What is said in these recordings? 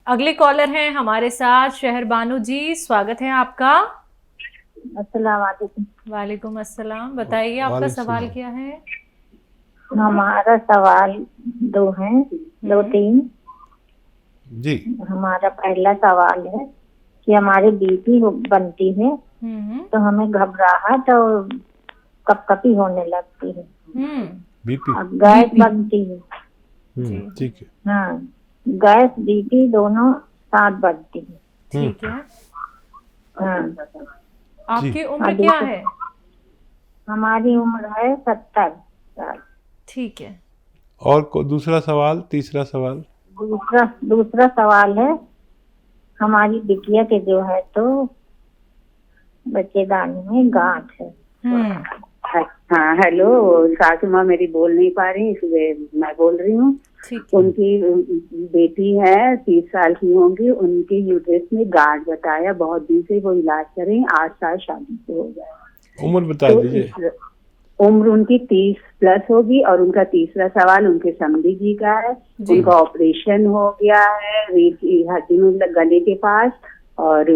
अगले कॉलर हैं हमारे साथ शहर बानो जी, स्वागत है आपका। अस्सलाम वालेकुम। वालेकुम अस्सलाम। बताइए आपका सवाल क्या है? हमारा सवाल दो हैं, दो तीन जी। हमारा पहला सवाल है कि हमारी बीपी बनती है तो हमें घबराहट और कपकपी होने लगती है। बीपी और गैस बनती है। ठीक है। हाँ, गैस बीपी दोनों साथ बढ़ती है। ठीक है। हाँ। आपकी उम्र क्या है? हमारी उम्र है 70 साल। ठीक है। और दूसरा सवाल, तीसरा सवाल? दूसरा सवाल है, हमारी बिटिया के जो है तो बच्चेदानी में गांठ है। हाँ हेलो, सासू माँ मेरी बोल नहीं पा रही, इसलिए मैं बोल रही हूँ। उनकी बेटी है, 30 साल की होंगी, उनकी यूट्रस में गांठ बताया, बहुत दिन से वो इलाज कर रही, 8 साल शादी से हो गया। उम्र बता दीजिए। उम्र उनकी 30+ होगी। और उनका तीसरा सवाल उनके समधी जी का है। उनका ऑपरेशन हो गया है रीढ़ की हड्डी में गले के पास, और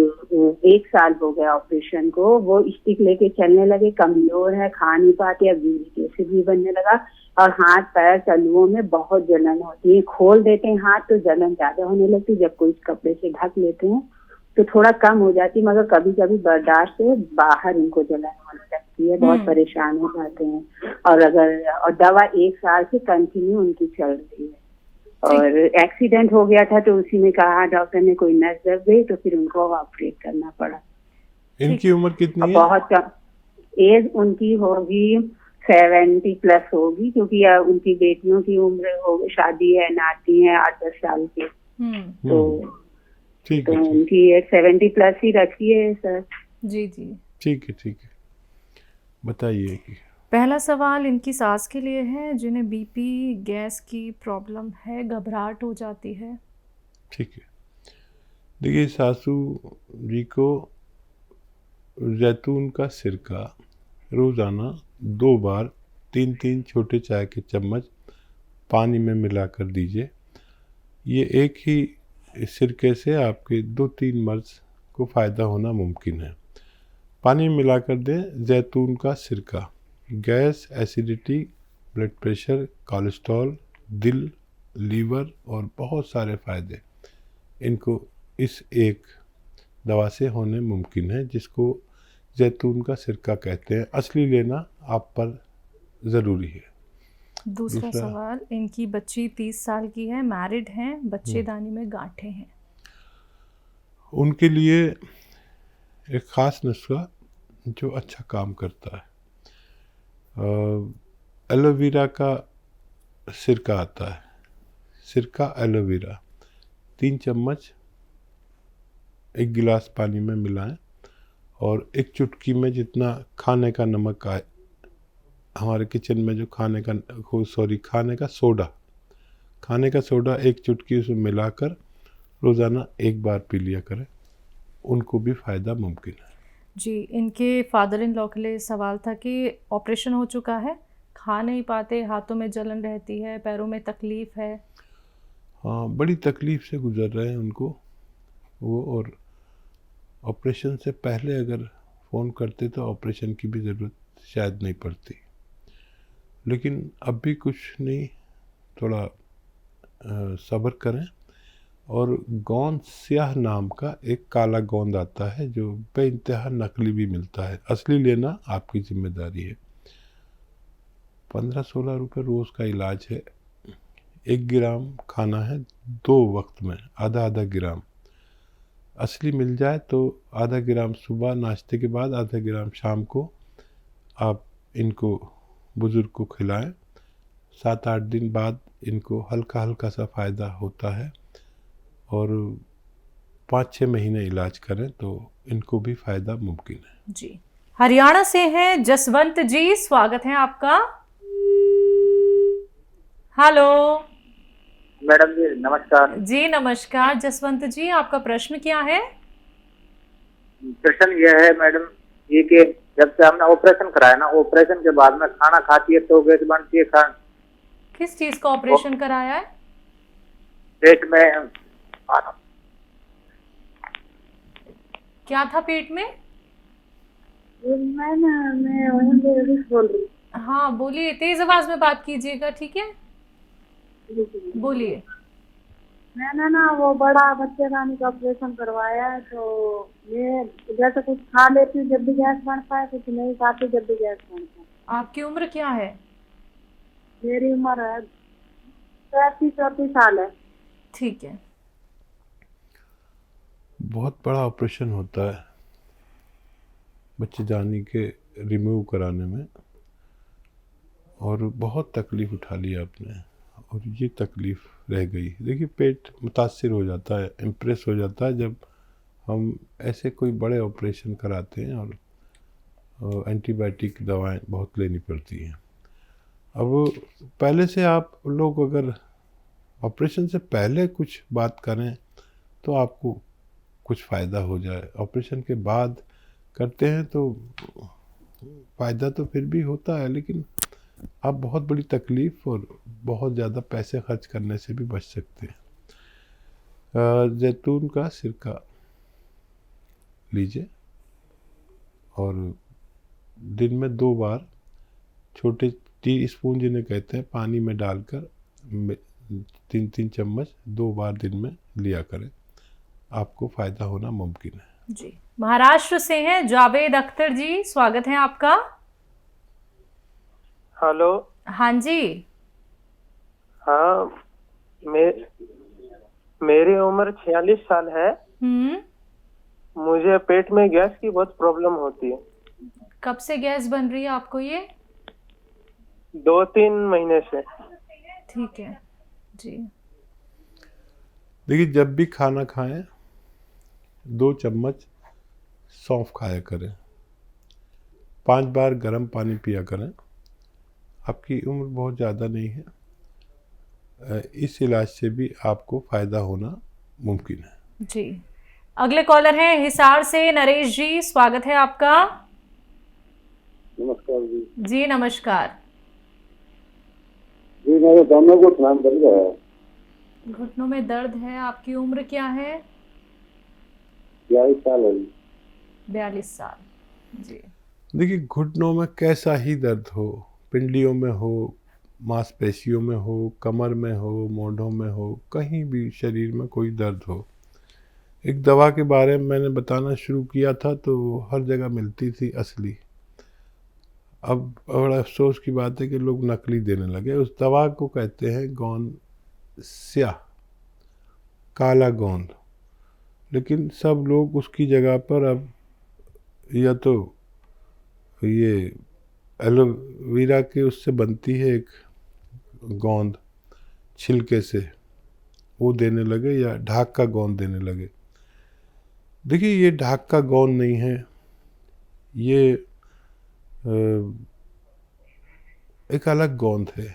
1 साल हो गया ऑपरेशन को। वो स्टिक लेके चलने लगे, कमजोर है, खा नहीं पाते, अब यूरिक एसिड भी बनने लगा, और हाथ पैर तलुओं में बहुत जलन होती है। खोल देते हैं हाथ तो जलन ज्यादा होने लगती, जब कोई कपड़े से ढक लेते हैं तो थोड़ा कम हो जाती, मगर कभी कभी बर्दाश्त से बाहर इनको जलन होने लगती है, बहुत परेशान हो जाते हैं। और दवा 1 साल से कंटिन्यू उनकी चल रही है। और एक्सीडेंट हो गया था तो उसी में कहा डॉक्टर ने कोई नस दब गई, तो फिर उनको ऑपरेट करना पड़ा। इनकी उम्र कितनी है? बहुत कम एज उनकी होगी, 70+ होगी, क्योंकि उनकी बेटियों की उम्र हो शादी है, नाती है 8-10 साल की। तो ठीक तो है, उनकी एज 70+ ही रखी है सर। जी। ठीक है। बताइए कि पहला सवाल इनकी सास के लिए है, जिन्हें बीपी गैस की प्रॉब्लम है, घबराहट हो जाती है। ठीक है। देखिए, सासू जी को जैतून का सिरका रोज़ाना 2 बार 3-3 छोटे चाय के चम्मच पानी में मिलाकर दीजिए। ये एक ही सिरके से आपके 2-3 मर्ज को फ़ायदा होना मुमकिन है। पानी में मिलाकर दें जैतून का सिरका। Gas, acidity, blood pressure, cholesterol, दिल, लीवर और बहुत सारे फ़ायदे इनको इस एक दवा से होने मुमकिन है, जिसको जैतून का सिरका कहते हैं। असली लेना आप पर ज़रूरी है। दूसरा सवाल, इनकी बच्ची 30 साल की है, मैरिड हैं, बच्चेदानी में गांठें हैं। उनके लिए एक ख़ास नुस्खा जो अच्छा काम करता है, एलोवेरा का सिरका आता है। सिरका एलोवेरा 3 चम्मच 1 गिलास पानी में मिलाएं, और 1 चुटकी में जितना खाने का नमक आए, हमारे किचन में जो खाने का सोडा 1 चुटकी उसमें मिलाकर रोज़ाना 1 बार पी लिया करें, उनको भी फ़ायदा मुमकिन है। जी, इनके फादर इन लॉ के लिए सवाल था कि ऑपरेशन हो चुका है, खा नहीं पाते, हाथों में जलन रहती है, पैरों में तकलीफ़ है। हाँ, बड़ी तकलीफ़ से गुज़र रहे हैं उनको वो, और ऑपरेशन से पहले अगर फ़ोन करते तो ऑपरेशन की भी ज़रूरत शायद नहीं पड़ती, लेकिन अब भी कुछ नहीं, थोड़ा सब्र करें। और गोंद स्याह नाम का एक काला गोंद आता है जो बेइंतहा नकली भी मिलता है, असली लेना आपकी जिम्मेदारी है। 15-16 रुपये रोज़ का इलाज है। 1 ग्राम खाना है 2 वक्त में, आधा ग्राम। असली मिल जाए तो आधा ग्राम सुबह नाश्ते के बाद, आधा ग्राम शाम को आप इनको बुज़ुर्ग को खिलाएं। 7-8 दिन बाद इनको हल्का सा फ़ायदा होता है, और 5-6 महीने इलाज करें तो इनको भी फ़ायदा मुमकिन है। जी, हरियाणा से हैं जसवंत जी, स्वागत है आपका। हेलो मैडम जी, नमस्कार। जी नमस्कार जसवंत जी, आपका प्रश्न क्या है? प्रश्न यह है मैडम ये कि जब से हमने ऑपरेशन कराया ना, ऑपरेशन के बाद में खाना खाती है तो गैस बनती है। किस चीज का ऑपरेशन कराया है? पेट में खाना। क्या था पेट में? मैं वहीं बोल रही हाँ बोलिए, तेज आवाज में बात कीजिएगा, ठीक है? हूँ। बोलिए। मैंने ना वो बड़ा बच्चेदानी का ऑपरेशन करवाया है, तो ये जैसे कुछ खा लेती हूँ जब भी गैस बनता है, कुछ नहीं खाती जब भी गैस बनता है। आपकी उम्र क्या है? मेरी उम्र है 34 साल है। ठीक है। बहुत बड़ा ऑपरेशन होता है बच्चेदानी के रिमूव कराने में, और बहुत तकलीफ़ उठा ली आपने, और ये तकलीफ़ रह गई। देखिए, पेट मुतासिर हो जाता है, इम्प्रेस हो जाता है जब हम ऐसे कोई बड़े ऑपरेशन कराते हैं, और एंटीबायोटिक दवाएं बहुत लेनी पड़ती हैं। अब पहले से आप लोग अगर ऑपरेशन से पहले कुछ बात करें तो आपको कुछ फ़ायदा हो जाए, ऑपरेशन के बाद करते हैं तो फ़ायदा तो फिर भी होता है, लेकिन आप बहुत बड़ी तकलीफ़ और बहुत ज़्यादा पैसे खर्च करने से भी बच सकते हैं। जैतून का सिरका लीजिए, और दिन में 2 बार छोटे टीस्पून जिन्हें कहते हैं, पानी में डालकर 3-3 चम्मच 2 बार दिन में लिया करें, आपको फ़ायदा होना मुमकिन है। जी, महाराष्ट्र से हैं जावेद अख्तर जी, स्वागत है आपका। हेलो। हाँ जी। हाँ, मेरी उम्र 46 साल है। मुझे पेट में गैस की बहुत प्रॉब्लम होती है। कब से गैस बन रही है आपको ये? 2-3 महीने से। ठीक है जी। देखिए, जब भी खाना खाएं 2 चम्मच सौंफ खाया करें, 5 बार गर्म पानी पिया करें। आपकी उम्र बहुत ज़्यादा नहीं है, इस इलाज से भी आपको फ़ायदा होना मुमकिन है। जी, अगले कॉलर हैं हिसार से नरेश जी, स्वागत है आपका। नमस्कार जी। जी नमस्कार। जी, मेरे दोनों घुटनों में दर्द है। घुटनों में दर्द है, आपकी उम्र क्या है? 42 साल है। 42 साल। जी। देखिए, घुटनों में कैसा ही दर्द हो, पिंडलियों में हो, मांसपेशियों में हो, कमर में हो, मोढ़ों में हो, कहीं भी शरीर में कोई दर्द हो, एक दवा के बारे में मैंने बताना शुरू किया था तो हर जगह मिलती थी असली। अब बड़ा अफसोस की बात है कि लोग नकली देने लगे। उस दवा को कहते हैं गोंद स्याह, काला गोंद, लेकिन सब लोग उसकी जगह पर अब या तो ये एलोवेरा के उससे बनती है एक गोंद छिलके से, वो देने लगे, या ढाक का गोंद देने लगे। देखिए, ये ढाक का गोंद नहीं है, ये एक अलग गोंद है।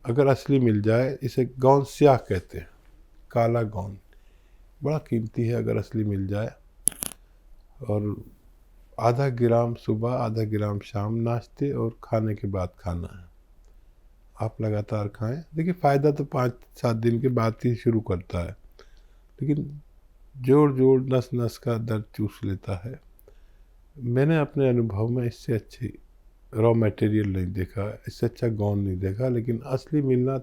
अगर असली मिल जाए, इसे गोंद स्याह कहते हैं, काला गोंद, बड़ा कीमती है अगर असली मिल जाए। और आधा ग्राम सुबह, आधा ग्राम शाम, नाश्ते और खाने के बाद खाना है। आप लगातार खाएं। देखिए, फ़ायदा तो 5-7 दिन के बाद ही शुरू करता है, लेकिन जोड़ नस नस का दर्द चूस लेता है। मैंने अपने अनुभव में इससे अच्छी रॉ मटेरियल नहीं देखा, इससे अच्छा गोंद नहीं देखा, लेकिन असली मिलना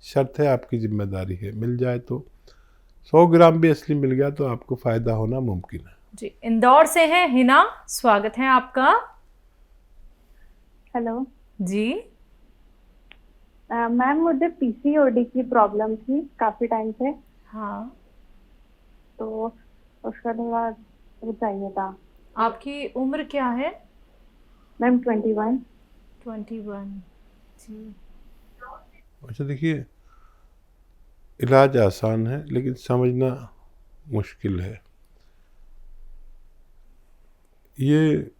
शर्त है, आपकी जिम्मेदारी है। मिल जाए तो 100 ग्राम भी असली मिल गया तो आपको फ़ायदा होना मुमकिन है। जी, इंदौर से हैं हिना, स्वागत है आपका। हेलो जी। मैम, मुझे पीसीओडी की प्रॉब्लम थी काफ़ी टाइम से। हाँ, तो उसका थोड़ा वो चाहिए था। आपकी उम्र क्या है? मैम 21। 21। जी। अच्छा, देखिए, इलाज आसान है लेकिन समझना मुश्किल है। ये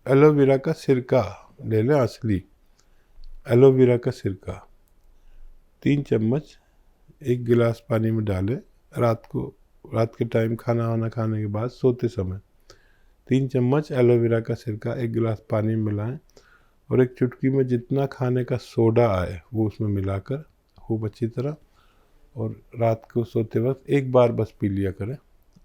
एलोवेरा का सिरका ले लें, असली एलोवेरा का सिरका 3 चम्मच 1 गिलास पानी में डालें। रात के टाइम खाना वाना खाने के बाद सोते समय 3 चम्मच एलोवेरा का सिरका 1 गिलास पानी में मिलाएं, और एक चुटकी में जितना खाने का सोडा आए वो उसमें मिलाकर खूब अच्छी तरह, और रात को सोते वक्त एक बार बस पी लिया करें,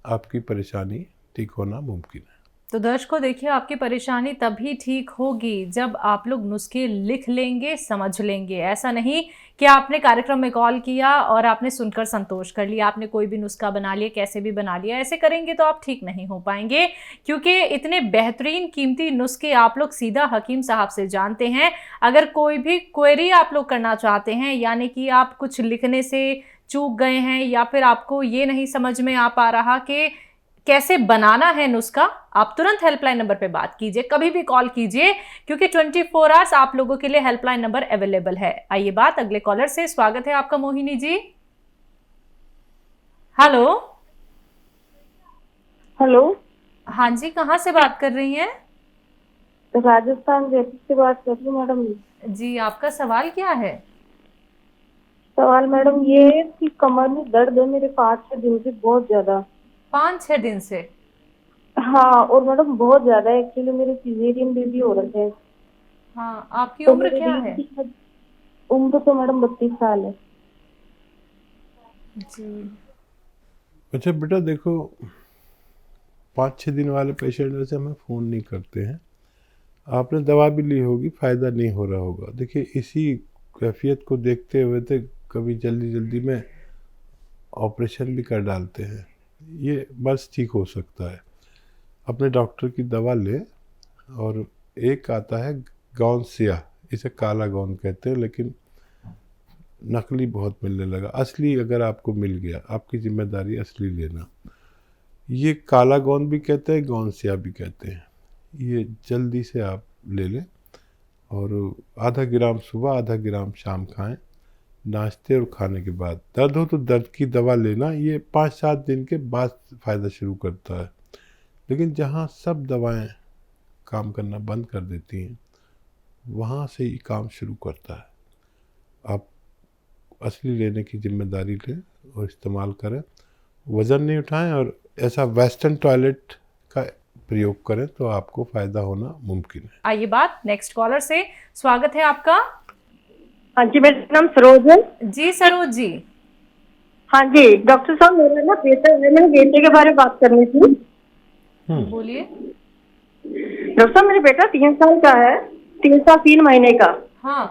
आपकी परेशानी ठीक होना मुमकिन है। तो दर्शकों देखिए, आपकी परेशानी तभी ठीक होगी जब आप लोग नुस्खे लिख लेंगे, समझ लेंगे। ऐसा नहीं कि आपने कार्यक्रम में कॉल किया और आपने सुनकर संतोष कर लिया, आपने कोई भी नुस्खा बना लिया, कैसे भी बना लिया। ऐसे करेंगे तो आप ठीक नहीं हो पाएंगे, क्योंकि इतने बेहतरीन कीमती नुस्खे आप लोग सीधा हकीम साहब से जानते हैं। अगर कोई भी क्वेरी आप लोग करना चाहते हैं, यानी कि आप कुछ लिखने से चूक गए हैं या फिर आपको ये नहीं समझ में आ पा रहा कि कैसे बनाना है नुस्खा, आप तुरंत हेल्पलाइन नंबर पे बात कीजिए, कभी भी कॉल कीजिए, क्योंकि 24 आवर्स आप लोगों के लिए हेल्पलाइन नंबर अवेलेबल है। आइए बात अगले कॉलर से। स्वागत है आपका मोहिनी जी। हेलो। हेलो। हाँ जी, कहाँ से बात कर रही हैं? राजस्थान जयपुर से बात कर रही हूँ मैडम जी। आपका सवाल क्या है? सवाल मैडम ये है कि कमर में दर्द है मेरे 5-6 दिन से, बहुत ज्यादा। 5-6 दिन से? हाँ, और मैडम बहुत ज्यादा। एक्चुअली मेरे सिजेरियन बेबी हो रखे हैं। हाँ, आपकी तो उम्र क्या है? उम्र तो मैडम 32 साल है जी। अच्छा बेटा, देखो 5-6 दिन वाले पेशेंट वैसे हमें फ़ोन नहीं करते हैं। आपने दवा भी ली होगी, फ़ायदा नहीं हो रहा होगा। देखिए, इसी कैफियत को देखते हुए तो कभी जल्दी जल्दी में ऑपरेशन भी कर डालते हैं। ये बस ठीक हो सकता है। अपने डॉक्टर की दवा लें। और एक आता है गौनसिया, इसे काला गौन कहते हैं, लेकिन नकली बहुत मिलने लगा। असली अगर आपको मिल गया, आपकी जिम्मेदारी असली लेना। ये काला गौन भी कहते हैं, गौनसिया भी कहते हैं। ये जल्दी से आप ले लें और आधा ग्राम सुबह, आधा ग्राम शाम खाएं, नाश्ते और खाने के बाद। दर्द हो तो दर्द की दवा लेना। ये 5-7 दिन के बाद फ़ायदा शुरू करता है। लेकिन जहाँ सब दवाएं काम करना बंद कर देती हैं, वहाँ से ही काम शुरू करता है। आप असली लेने की जिम्मेदारी लें और इस्तेमाल करें। वज़न नहीं उठाएं और ऐसा वेस्टर्न टॉयलेट का प्रयोग करें तो आपको फ़ायदा होना मुमकिन है। आइए बात नेक्स्ट कॉलर से। स्वागत है आपका। हाँ जी, मेरा नाम सरोज है। जी सरोज जी। हाँ जी डॉक्टर साहब, मेरा ना बेटा है, मेरे बेटे के बारे में बात करनी थी। बोलिए। डॉक्टर साहब, मेरा बेटा 3 साल का है, 3 साल 3 महीने का। हाँ।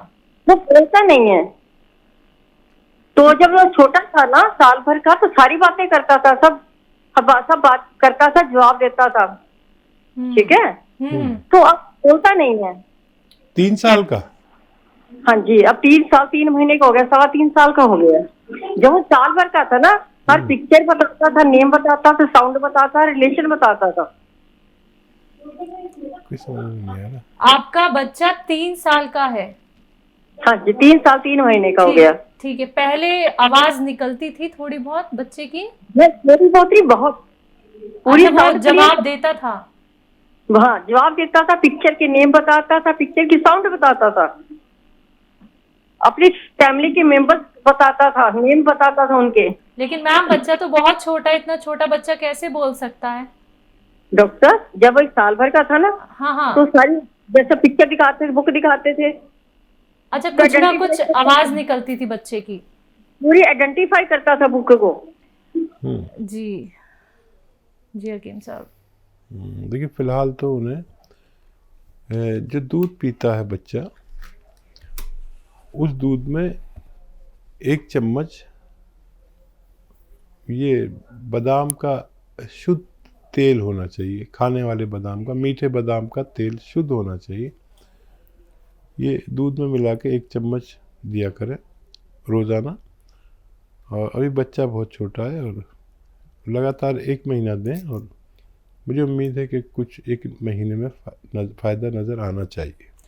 वो बोलता नहीं है। तो जब वो छोटा था ना, साल भर का, तो सारी बातें करता था, सब बात करता था, जवाब देता था। ठीक है। तो अब बोलता नहीं है। 3 साल का? हाँ जी, अब 3 साल 3 महीने का हो गया, 3.25 साल का हो गया। जब वो साल भर का था ना, हर पिक्चर बताता था, नेम बताता था, साउंड बताता, रिलेशन बताता था। कोई समझ नहीं आ रहा। आपका बच्चा 3 साल का है? हाँ जी, 3 साल 3 महीने का हो गया। ठीक है। पहले आवाज निकलती थी थोड़ी बहुत बच्चे की? थोड़ी बहुत ही, बहुत पूरी जवाब देता था? हाँ, जवाब देता था, पिक्चर के नेम बताता था, पिक्चर की साउंड बताता था, अपनी फैमिली के मेंबर्स बताता था, नेम बताता था उनके। लेकिन मैम बच्चा तो बहुत छोटा है, इतना छोटा बच्चा कैसे बोल सकता है? डॉक्टर, जब एक साल भर का था ना, हाँ, तो सारी जैसे पिक्चर दिखाते थे, बुक दिखाते थे। अच्छा, कुछ ना कुछ आवाज निकलती थी बच्चे की? पूरी आइडेंटिफाई करता था बुक को। जी जी हकीम साहब। देखिए, फिलहाल तो उन्हें जो दूध पीता है बच्चा, उस दूध में 1 चम्मच ये बादाम का शुद्ध तेल होना चाहिए। खाने वाले बादाम का, मीठे बादाम का तेल शुद्ध होना चाहिए। ये दूध में मिला के 1 चम्मच दिया करें रोज़ाना। और अभी बच्चा बहुत छोटा है और लगातार 1 महीना दें, और मुझे उम्मीद है कि कुछ 1 महीने में फ़ायदा नज़र आना चाहिए।